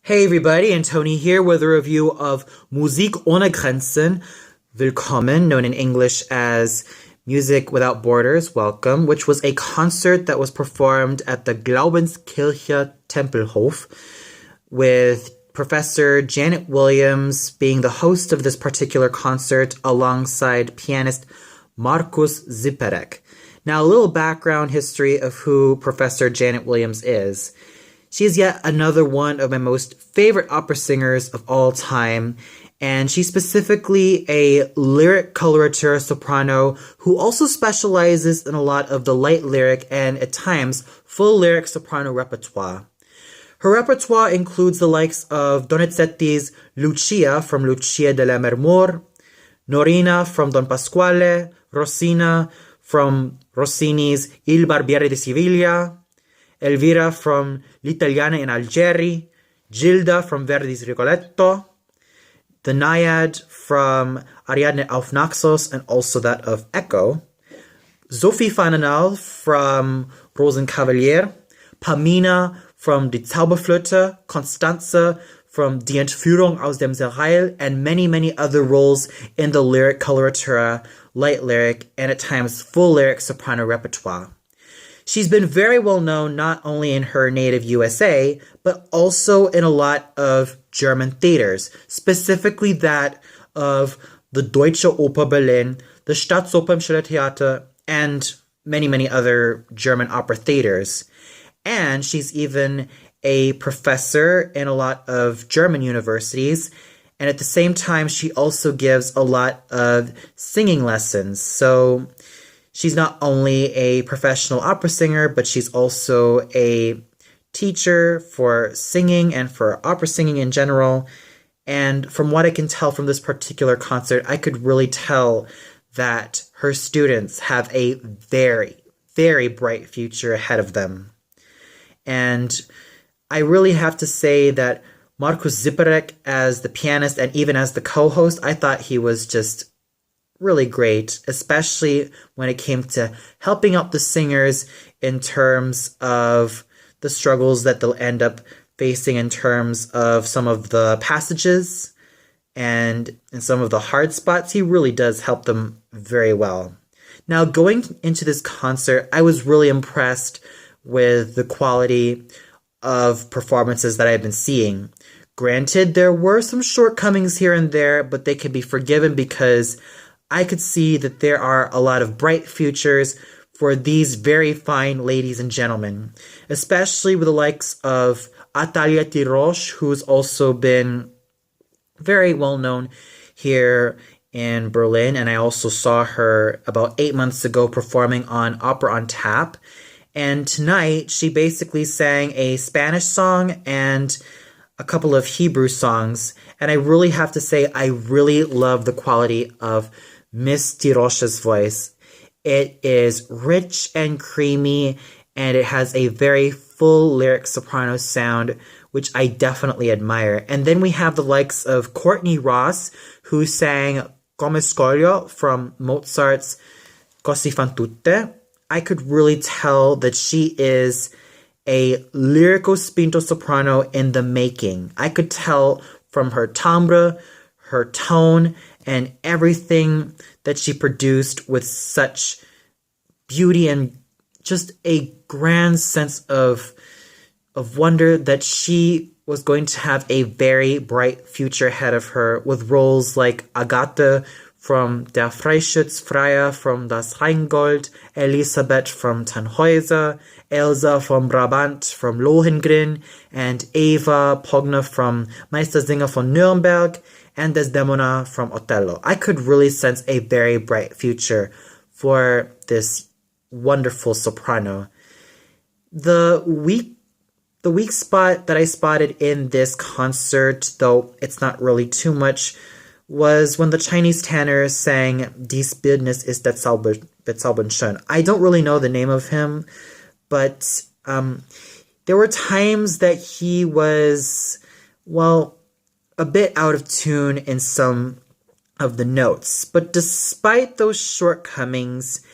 Hey everybody, and Tony here with a review of Musik, Ohne Grenzen, Willkommen, known in English as Music Without Borders, Welcome, which was a concert that was performed at the Glaubenskirche Tempelhof with Professor Janet Williams being the host of this particular concert alongside pianist Markus Ziperek. Now, a little background history of who Professor Janet Williams is. She is yet another one of my most favorite opera singers of all time, and she's specifically a lyric coloratura soprano who also specializes in a lot of the light lyric and, at times, full lyric soprano repertoire. Her repertoire includes the likes of Donizetti's Lucia from Lucia della Mermor, Norina from Don Pasquale, Rosina from Rossini's Il Barbiere di Siviglia, Elvira from L'Italiana in Algeri, Gilda from Verdi's Rigoletto, the Naiad from Ariadne auf Naxos and also that of Echo, Sophie Faninal from Rosenkavalier, Pamina from Die Zauberflöte, Constanze from Die Entführung aus dem Serail, and many, many other roles in the lyric coloratura, light lyric, and at times full lyric soprano repertoire. She's been very well known not only in her native USA, but also in a lot of German theaters, specifically that of the Deutsche Oper Berlin, the Staatsoper Theater, and many, many other German opera theaters. And she's even a professor in a lot of German universities, and at the same time, she also gives a lot of singing lessons. So she's not only a professional opera singer, but she's also a teacher for singing and for opera singing in general. And from what I can tell from this particular concert, I could really tell that her students have a very, very bright future ahead of them. And I really have to say that Markus Ziperek as the pianist and even as the co-host, I thought he was just really great, especially when it came to helping out the singers in terms of the struggles that they'll end up facing in terms of some of the passages and in some of the hard spots. He really does help them very well. Now, going into this concert, I was really impressed with the quality of performances that I've been seeing. Granted, there were some shortcomings here and there, but they can be forgiven because I could see that there are a lot of bright futures for these very fine ladies and gentlemen, especially with the likes of Atalia Tirosh, who's also been very well known here in Berlin, and I also saw her about 8 months ago performing on Opera on Tap. And tonight, she basically sang a Spanish song and a couple of Hebrew songs, and I really have to say I really love the quality of Miss Tirosh's voice. It is rich and creamy, and it has a very full lyric soprano sound, which I definitely admire. And then we have the likes of Courtney Ross, who sang Come Scoglio from Mozart's Così fan tutte. I could really tell that she is a lyrico spinto soprano in the making. I could tell from her timbre, her tone, and everything that she produced with such beauty and just a grand sense of wonder that she was going to have a very bright future ahead of her with roles like Agathe from Der Freischütz-Freier from Das Rheingold, Elisabeth from Tannhäuser, Elsa from Brabant from Lohengrin, and Eva Pogner from Meistersinger von Nürnberg, and Desdemona from Othello. I could really sense a very bright future for this wonderful soprano. The weak spot that I spotted in this concert, though it's not really too much, was when the Chinese tenor sang Dies Bildnis ist bezaubernd schön. I don't really know the name of him, but there were times that he was, well, a bit out of tune in some of the notes. But despite those shortcomings,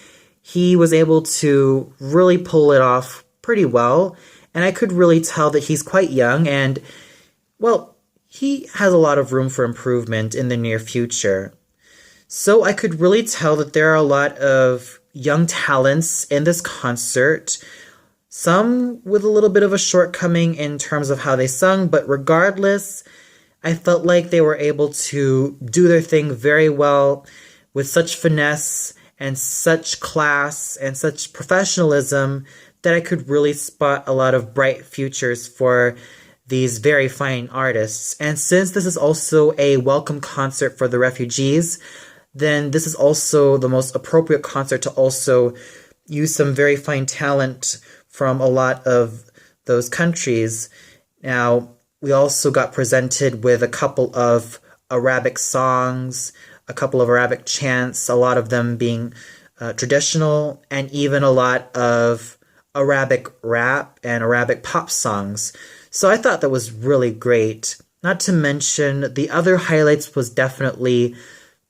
he was able to really pull it off pretty well. And I could really tell that he's quite young, and Well, he has a lot of room for improvement in the near future. So I could really tell that there are a lot of young talents in this concert, some with a little bit of a shortcoming in terms of how they sung, but regardless, I felt like they were able to do their thing very well with such finesse and such class and such professionalism that I could really spot a lot of bright futures for these very fine artists. And since this is also a welcome concert for the refugees, then this is also the most appropriate concert to also use some very fine talent from a lot of those countries. Now, we also got presented with a couple of Arabic songs, a couple of Arabic chants, a lot of them being traditional, and even a lot of Arabic rap and Arabic pop songs. So I thought that was really great. Not to mention, the other highlights was definitely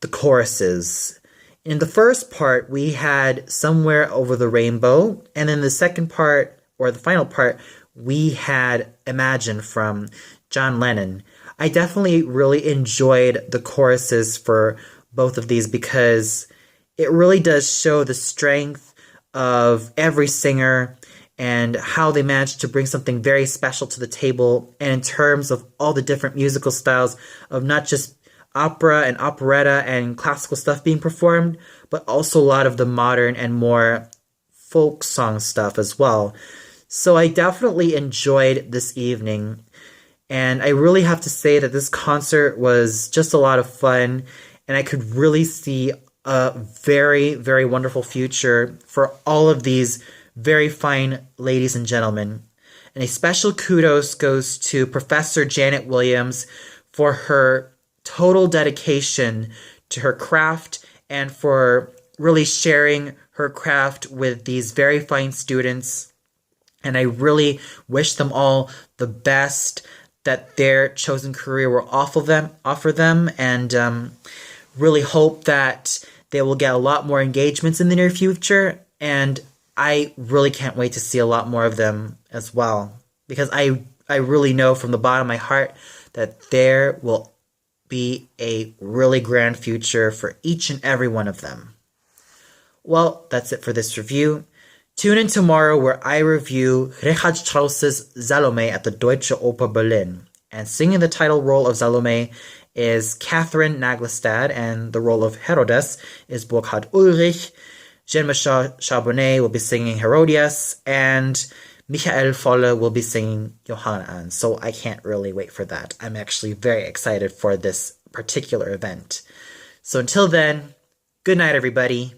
the choruses. In the first part, we had Somewhere Over the Rainbow, and in the second part, or the final part, we had Imagine from John Lennon. I definitely really enjoyed the choruses for both of these because it really does show the strength of every singer and how they managed to bring something very special to the table, and in terms of all the different musical styles of not just opera and operetta and classical stuff being performed, but also a lot of the modern and more folk song stuff as well. So I definitely enjoyed this evening, and I really have to say that this concert was just a lot of fun, and I could really see a very, very wonderful future for all of these very fine ladies and gentlemen. And a special kudos goes to Professor Janet Williams for her total dedication to her craft and for really sharing her craft with these very fine students. And I really wish them all the best, that their chosen career will offer them, and really hope that they will get a lot more engagements in the near future. And I really can't wait to see a lot more of them as well, because I really know from the bottom of my heart that there will be a really grand future for each and every one of them. Well, that's it for this review. Tune in tomorrow where I review Richard Strauss's Salome at the Deutsche Oper Berlin. And singing the title role of Salome is Catherine Naglestad, and the role of Herodes is Burkhard Ulrich. Jean-Michel Charbonnet will be singing Herodias, and Michael Folle will be singing Johanna. So I can't really wait for that. I'm actually very excited for this particular event. So until then, good night, everybody.